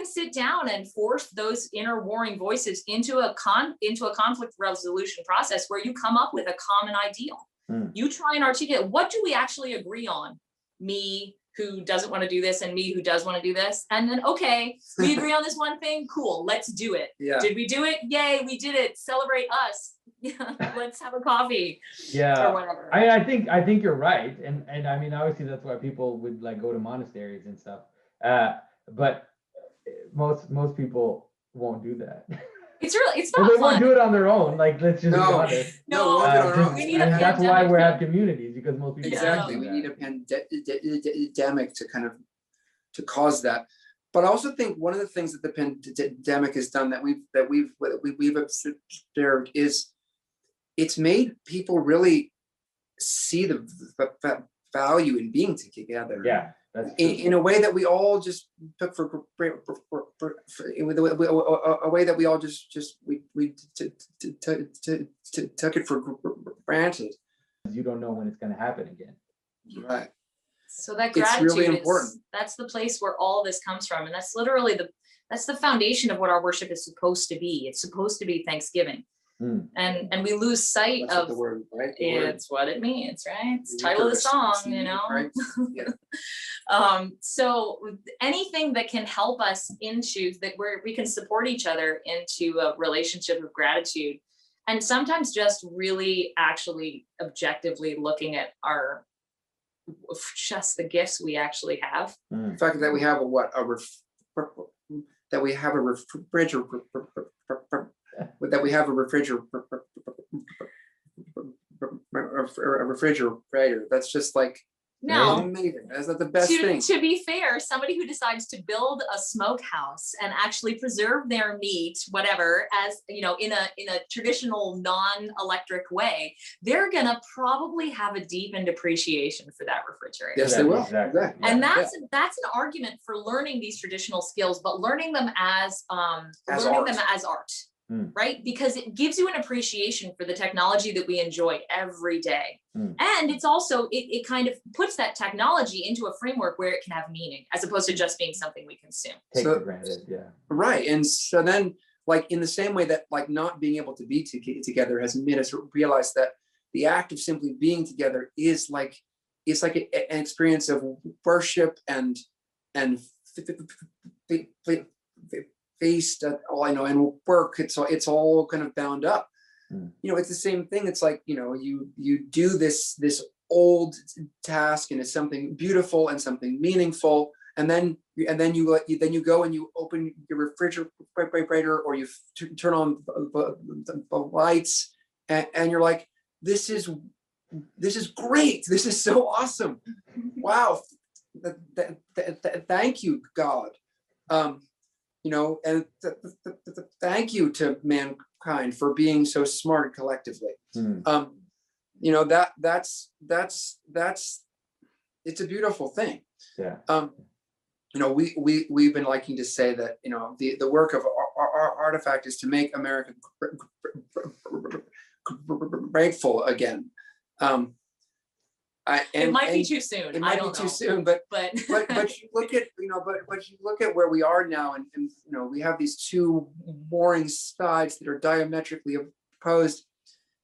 sit down and force those inner warring voices into a conflict resolution process where you come up with a common ideal. You try and articulate, what do we actually agree on? Me, who doesn't want to do this, and me, who does want to do this. And then, okay, we agree on this one thing. Cool, let's do it. Yeah. Did we do it? Yay, we did it. Celebrate us. Let's have a coffee. Yeah. Or whatever. I think you're right. And I mean, obviously that's why people would like go to monasteries and stuff. But most people won't do that. It's not well, they fun. won't do it on their own. Like, let's just be honest. We need a pandemic. That's why we have communities, because most people exactly. We need a pandemic to kind of to cause that. But I also think one of the things that the pandemic has done that we've observed is it's made people really see the value in being together. Yeah. In a way that we all just took for a way that we all just took it for granted. You don't know when it's going to happen again. Right. So that gratitude it's really important. That's the place where all this comes from, and that's literally that's the foundation of what our worship is supposed to be. It's supposed to be Thanksgiving. And we lose sight That's of the word, right? It's what it means, right? It's the title of the song, right? Yeah. So anything that can help us into that, where we can support each other into a relationship of gratitude, and sometimes just really actually objectively looking at just the gifts we actually have. The fact that we have a refrigerator. That's just like amazing. That's not the best thing. To be fair, somebody who decides to build a smokehouse and actually preserve their meat, whatever, as in a traditional non-electric way, they're gonna probably have a deepened appreciation for that refrigerator. Yes, they will. Exactly. And that's an argument for learning these traditional skills, but learning them as art. Right? Because it gives you an appreciation for the technology that we enjoy every day. And it's also, it kind of puts that technology into a framework where it can have meaning, as opposed to just being something we consume. Take for granted, yeah. Right. And so then, like, in the same way that like not being able to be together has made us realize that the act of simply being together is like, it's like an experience of worship and faced and work. It's all kind of bound up. It's the same thing. It's like, you do this old task, and it's something beautiful and something meaningful, and then you go and you open your refrigerator, or you turn on the lights, and you're like, this is great. This is so awesome. Wow. Thank you, God. And thank you to mankind for being so smart collectively. That's it's a beautiful thing. Yeah. We've been liking to say that the work of our artifact is to make America grateful again. It might be too soon. It might be too soon, but you look at but you look at where we are now, and we have these two warring sides that are diametrically opposed,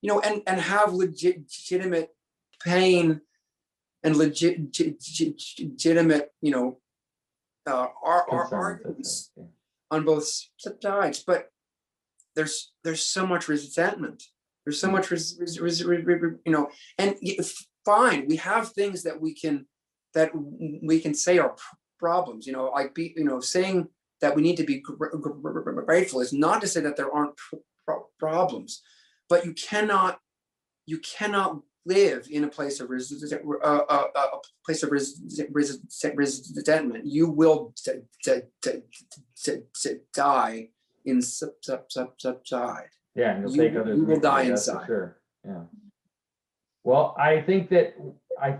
and have legitimate pain and legitimate arguments on both sides, but there's so much resentment. There's so much, and fine, we have things that we can say are problems, like saying that we need to be grateful is not to say that there aren't problems, but you cannot live in a place of resentment. You will die inside. Yeah, and you'll take others. You will die that's inside. For sure. Yeah. Well, I think that I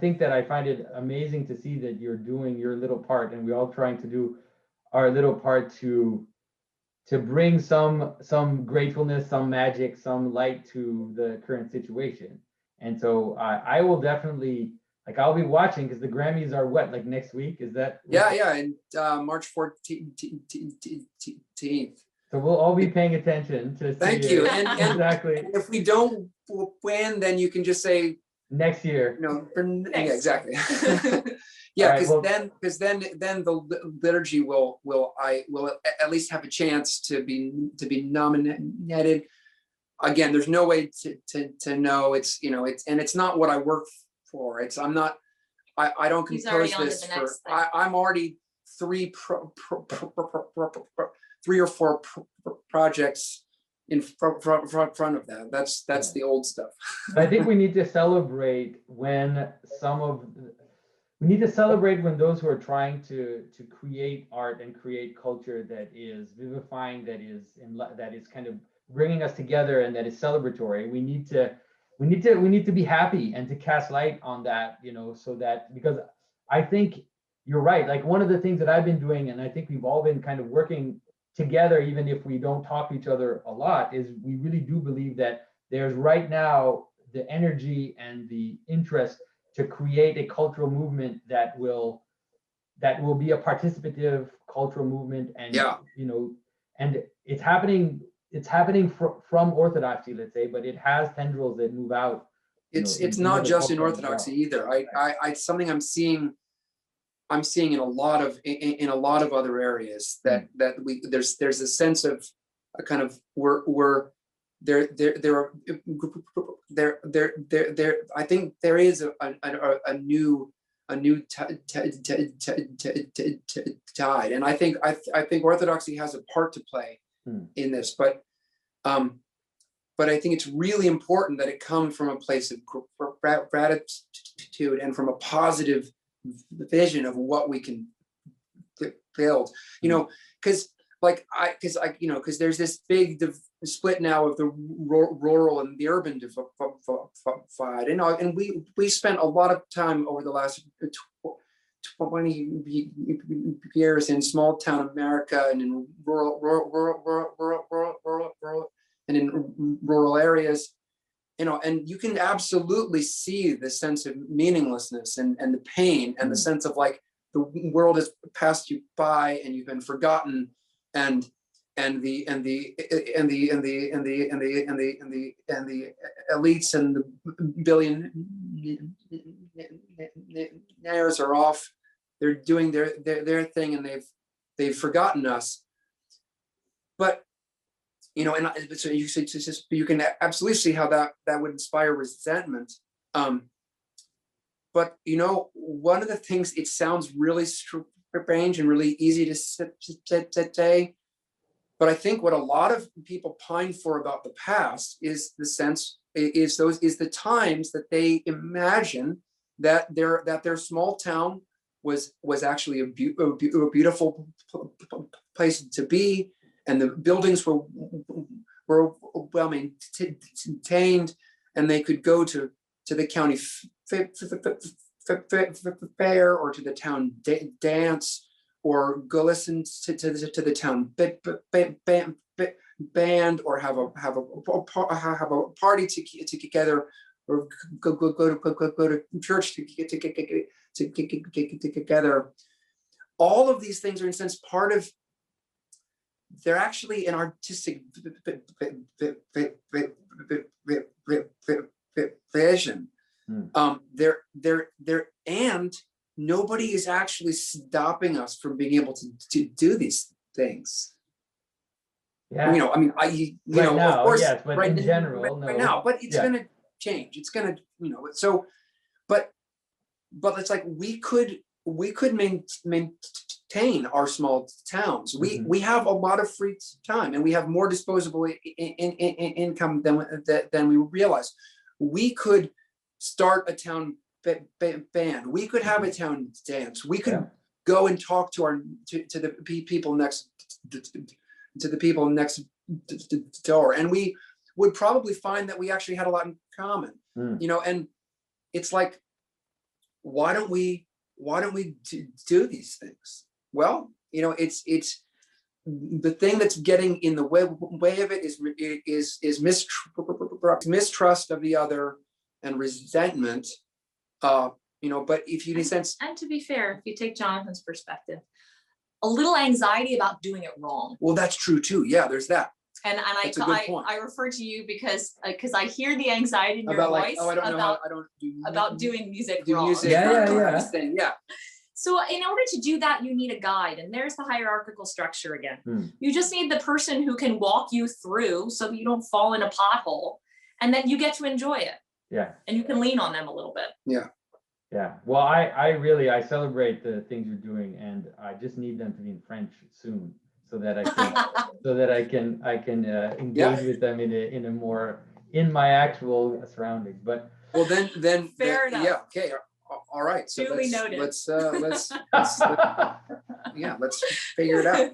find it amazing to see that you're doing your little part, and we're all trying to do our little part to bring some gratefulness, some magic, some light to the current situation. And so I will definitely, like, I'll be watching, because the Grammys are what, like next week? Is that? Yeah, and March 14th. So we'll all be paying attention to see. Thank you. And exactly. If we don't win, then you can just say next year. Yeah, exactly. Yeah, because then the liturgy will at least have a chance to be nominated. Again, there's no way to know. It's it's not what I work for. I don't compose this for. I'm already three or four projects in front of that. That's the old stuff. I think we need to celebrate when those who are trying to create art and create culture that is vivifying, that is kind of bringing us together, and that is celebratory. We need to be happy and to cast light on that, so that, because I think you're right. Like, one of the things that I've been doing, and I think we've all been kind of working together, even if we don't talk to each other a lot, is we really do believe that there's right now the energy and the interest to create a cultural movement that will be a participative cultural movement. And and it's happening from Orthodoxy, let's say, but it has tendrils that move out. It's not just in Orthodoxy either. I something I'm seeing in a lot of other areas that there's a sense of a kind of we're there I think there is a new tide, and I think Orthodoxy has a part to play in this, but I think it's really important that it comes from a place of gratitude and from a positive vision of what we can build, because there's this big split now of the rural and the urban divide, and we spent a lot of time over the last 20 years in small town America and in rural and in rural areas, and you can absolutely see the sense of meaninglessness and the pain and the sense of like the world has passed you by and you've been forgotten, and the elites and the billionaires are off. They're doing their thing, and they've forgotten us. But and so you can absolutely see how that would inspire resentment. But one of the things, it sounds really strange and really easy to say, but I think what a lot of people pine for about the past is the times that they imagine that their small town was actually a beautiful place to be, and the buildings were well maintained, and they could go to the county fair or to the town dance, or go listen to the town band, or have a party together, or go to church together. All of these things are in a sense part of. They're actually an artistic vision. They're and nobody is actually stopping us from being able to do these things. Yeah. You know, I mean, Right of now, course, yes, but right in general, right no. now, but it's Yeah. going to change. It's going to, you know, so, but it's like we could maintain our small towns. We have a lot of free time, and we have more disposable income than we realize. We could start a town band. We could have a town dance. We could go and talk to the people next to the people next door, and we would probably find that we actually had a lot in common. You know, and it's like, why don't we do these things? Well, you know, it's the thing that's getting in the way of it is mistrust of the other and resentment. You know, but if you sense, and to be fair, if you take Jonathan's perspective, a little anxiety about doing it wrong. Well, that's true too. Yeah, there's that. And I refer to you because I hear the anxiety in your about voice about doing music wrong. Music. Yeah. So in order to do that, you need a guide, and there's the hierarchical structure again. You just need the person who can walk you through so that you don't fall in a pothole, and then you get to enjoy it. Yeah. And you can lean on them a little bit. Yeah. Yeah. Well, I celebrate the things you're doing, and I just need them to be in French soon, so that I can engage with them in a more in my actual surroundings. But well, then fair enough. Yeah. Okay. All right. So duly noted. Let's figure it out.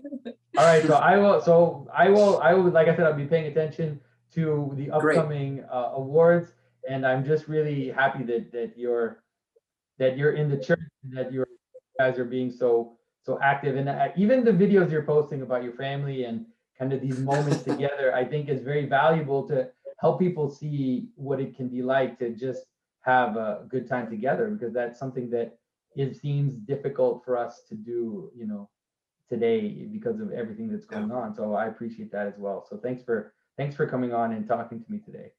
All right. So I will. Like I said, I'll be paying attention to the upcoming awards, and I'm just really happy that you're in the church, and that you guys are being so active, and even the videos you're posting about your family and kind of these moments together, I think is very valuable to help people see what it can be like to just have a good time together, because that's something that it seems difficult for us to do, you know, today because of everything that's going on. So I appreciate that as well. So thanks for coming on and talking to me today.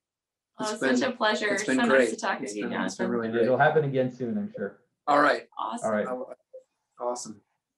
It's such a pleasure. It's been so great. Nice to talk to you, Jonathan. It's been really And great. it'll happen again soon, I'm sure. All right. Awesome. All right. Awesome.